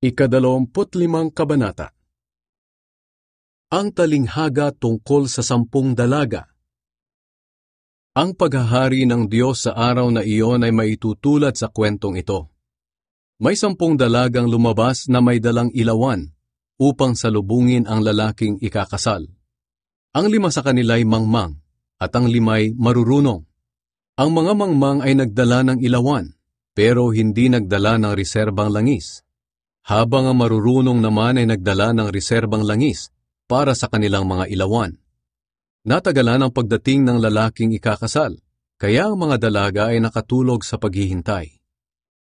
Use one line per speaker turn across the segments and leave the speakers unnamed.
Ika-25 Kabanata. Ang talinghaga tungkol sa 10 dalaga. Ang paghahari ng Diyos sa araw na iyon ay maitutulad sa kwentong ito. May 10 dalagang lumabas na may dalang ilawan upang salubungin ang lalaking ikakasal. Ang 5 sa kanila ay mangmang at ang 5 ay marurunong. Ang mga mangmang ay nagdala ng ilawan pero hindi nagdala ng reserbang langis. Habang ang marurunong naman ay nagdala ng reserbang langis para sa kanilang mga ilawan. Natagalan ang pagdating ng lalaking ikakasal, kaya ang mga dalaga ay nakatulog sa paghihintay.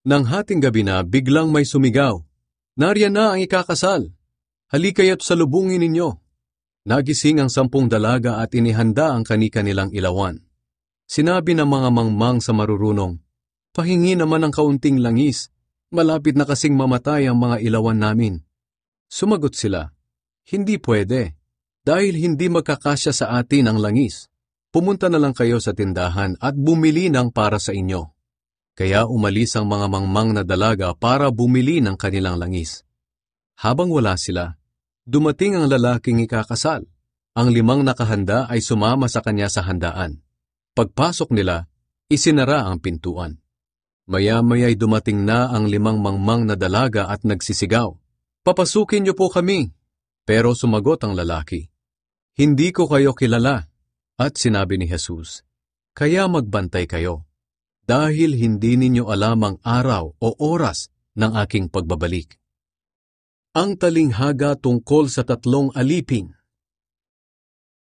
Nang hating gabi na, biglang may sumigaw, "Nariyan na ang ikakasal! Halikaya't salubungin ninyo!" Nagising ang 10 dalaga at inihanda ang kani-kanilang ilawan. Sinabi ng mga mangmang sa marurunong, "Pahingi naman ng kaunting langis. Malapit na kasing mamatay ang mga ilawan namin." Sumagot sila, "Hindi pwede, dahil hindi magkakasya sa atin ang langis. Pumunta na lang kayo sa tindahan at bumili ng para sa inyo." Kaya umalis ang mga mangmang na dalaga para bumili ng kanilang langis. Habang wala sila, dumating ang lalaking ikakasal. Ang 5 nakahanda ay sumama sa kanya sa handaan. Pagpasok nila, isinara ang pintuan. Maya-maya'y dumating na ang 5 mangmang na dalaga at nagsisigaw, "Papasukin niyo po kami." Pero sumagot ang lalaki, "Hindi ko kayo kilala." At sinabi ni Jesus, "Kaya magbantay kayo, dahil hindi ninyo alam ang araw o oras ng aking pagbabalik." Ang talinghaga tungkol sa 3 alipin.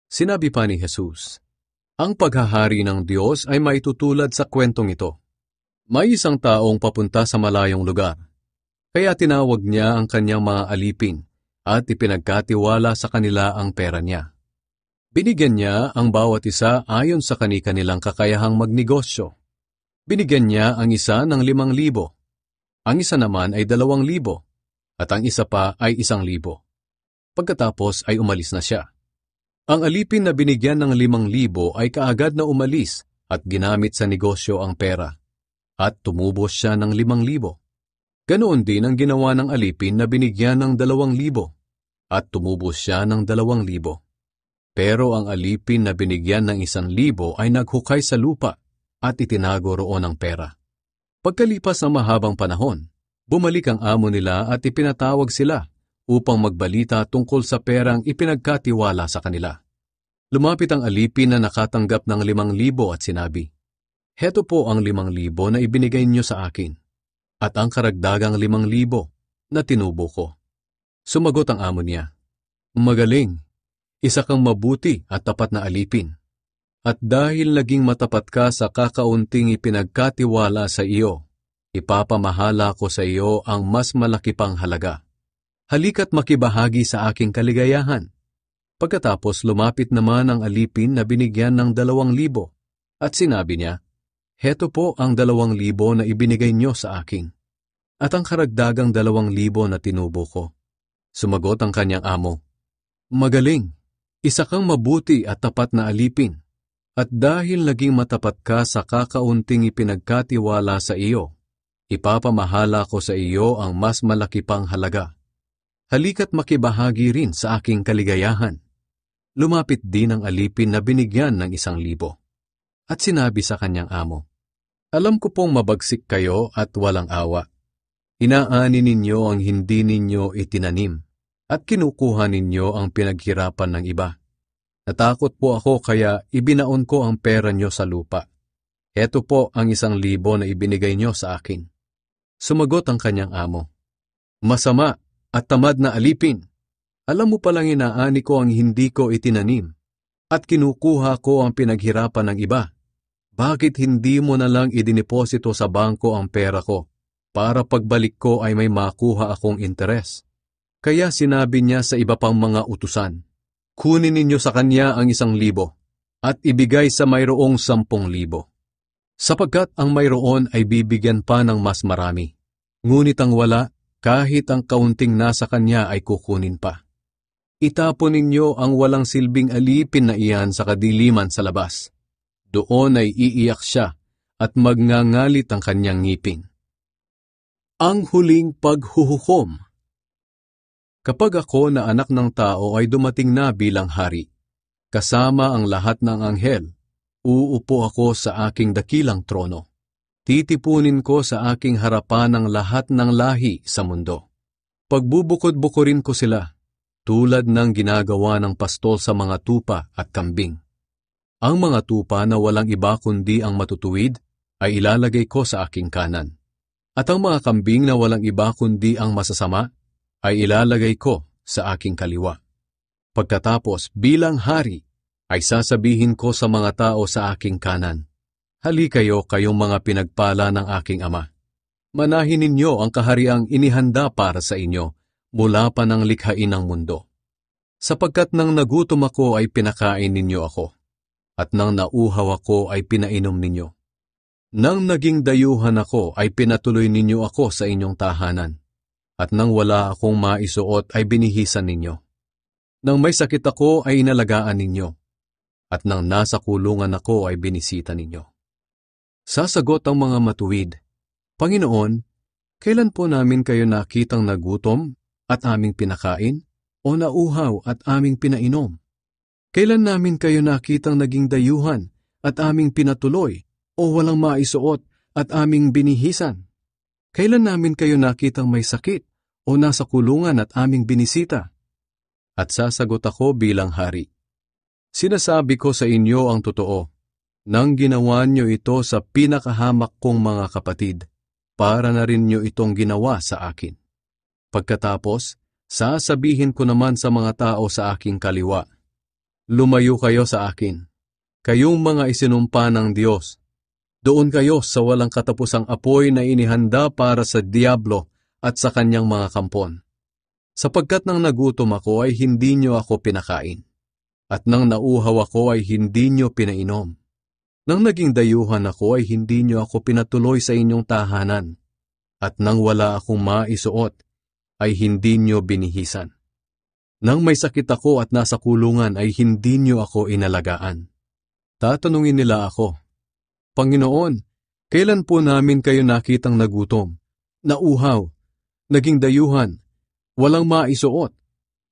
Sinabi pa ni Jesus, ang paghahari ng Diyos ay maitutulad sa kwentong ito. May isang taong papunta sa malayong lugar, kaya tinawag niya ang kanyang mga alipin at ipinagkatiwala sa kanila ang pera niya. Binigyan niya ang bawat isa ayon sa kani-kanilang kakayahang magnegosyo. Binigyan niya ang isa ng 5,000, ang isa naman ay 2,000, at ang isa pa ay 1,000. Pagkatapos ay umalis na siya. Ang alipin na binigyan ng 5,000 ay kaagad na umalis at ginamit sa negosyo ang pera. At tumubos siya ng 5,000. Ganoon din ang ginawa ng alipin na binigyan ng 2,000 at tumubos siya ng 2,000. Pero ang alipin na binigyan ng 1,000 ay naghukay sa lupa at itinago roon ang pera. Pagkalipas ng mahabang panahon, bumalik ang amo nila at ipinatawag sila upang magbalita tungkol sa perang ipinagkatiwala sa kanila. Lumapit ang alipin na nakatanggap ng 5,000 at sinabi, "Heto po ang 5,000 na ibinigay niyo sa akin, at ang karagdagang 5,000 na tinubo ko." Sumagot ang amo niya, "Magaling, isa kang mabuti at tapat na alipin. At dahil naging matapat ka sa kakaunting ipinagkatiwala sa iyo, ipapamahala ko sa iyo ang mas malaki pang halaga. Halika't makibahagi sa aking kaligayahan." Pagkatapos lumapit naman ang alipin na binigyan ng 2,000 at sinabi niya, "Heto po ang 2,000 na ibinigay niyo sa akin, at ang karagdagang 2,000 na tinubo ko." Sumagot ang kanyang amo, "Magaling, isa kang mabuti at tapat na alipin, at dahil naging matapat ka sa kakaunting ipinagkatiwala sa iyo, ipapamahala ko sa iyo ang mas malaki pang halaga. Halika't makibahagi rin sa aking kaligayahan." Lumapit din ang alipin na binigyan ng 1,000 at sinabi sa kanyang amo, "Alam ko pong mabagsik kayo at walang awa. Inaani ninyo ang hindi ninyo itinanim at kinukuha ninyo ang pinaghirapan ng iba. Natakot po ako kaya ibinaon ko ang pera nyo sa lupa. Heto po ang 1,000 na ibinigay nyo sa akin." Sumagot ang kanyang amo, "Masama at tamad na alipin! Alam mo palang inaani ko ang hindi ko itinanim at kinukuha ko ang pinaghirapan ng iba. Bakit hindi mo na lang idineposito sa bangko ang pera ko para pagbalik ko ay may makuha akong interes?" Kaya sinabi niya sa iba pang mga utusan, "Kunin ninyo sa kanya ang 1,000 at ibigay sa mayroong 10,000. Sapagkat ang mayroon ay bibigyan pa ng mas marami. Ngunit ang wala, kahit ang kaunting nasa kanya ay kukunin pa. Itapon ninyo ang walang silbing alipin na iyan sa kadiliman sa labas. Doon ay iiyak siya at magngangalit ang kanyang ngipin." Ang huling paghuhukom. Kapag ako na anak ng tao ay dumating na bilang hari, kasama ang lahat ng anghel, uupo ako sa aking dakilang trono. Titipunin ko sa aking harapan ang lahat ng lahi sa mundo. Pagbubukod-bukurin ko sila, tulad ng ginagawa ng pastol sa mga tupa at kambing. Ang mga tupa na walang iba kundi ang matutuwid ay ilalagay ko sa aking kanan. At ang mga kambing na walang iba kundi ang masasama ay ilalagay ko sa aking kaliwa. Pagkatapos bilang hari ay sasabihin ko sa mga tao sa aking kanan, "Hali kayo, kayong mga pinagpala ng aking ama. Manahin ninyo ang kahariang inihanda para sa inyo mula pa ng likhain ng mundo. Sapagkat nang nagutom ako ay pinakain ninyo ako, at nang nauhaw ako ay pinainom ninyo. Nang naging dayuhan ako ay pinatuloy ninyo ako sa inyong tahanan, at nang wala akong maisuot ay binihisan ninyo. Nang may sakit ako ay inalagaan ninyo, at nang nasa kulungan ako ay binisita ninyo." Sasagot ang mga matuwid, "Panginoon, kailan po namin kayo nakitang nagutom at aming pinakain, o nauhaw at aming pinainom? Kailan namin kayo nakitang naging dayuhan at aming pinatuloy, o walang maisuot at aming binihisan? Kailan namin kayo nakitang may sakit o nasa kulungan at aming binisita?" At sasagot ako bilang hari, "Sinasabi ko sa inyo ang totoo, nang ginawa niyo ito sa pinakahamak kong mga kapatid, para na rin niyo itong ginawa sa akin." Pagkatapos, sasabihin ko naman sa mga tao sa aking kaliwa, "Lumayo kayo sa akin, kayong mga isinumpa ng Diyos. Doon kayo sa walang katapusang apoy na inihanda para sa Diablo at sa kanyang mga kampon. Sapagkat nang nagutom ako ay hindi niyo ako pinakain, at nang nauhaw ako ay hindi niyo pinainom. Nang naging dayuhan ako ay hindi niyo ako pinatuloy sa inyong tahanan, at nang wala akong maisuot ay hindi niyo binihisan. Nang may sakit ako at nasa kulungan ay hindi niyo ako inalagaan." Tatanungin nila ako, "Panginoon, kailan po namin kayo nakitang nagutom, nauhaw, naging dayuhan, walang maisuot,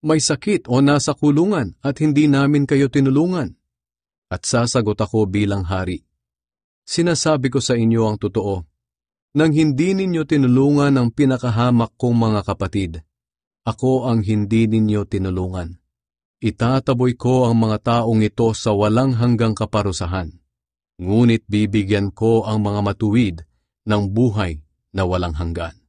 may sakit o nasa kulungan at hindi namin kayo tinulungan?" At sasagot ako bilang hari, "Sinasabi ko sa inyo ang totoo, nang hindi ninyo tinulungan ang pinakahamak kong mga kapatid, ako ang hindi ninyo tinulungan. Itataboy ko ang mga taong ito sa walang hanggang kaparusahan, ngunit bibigyan ko ang mga matuwid ng buhay na walang hanggan."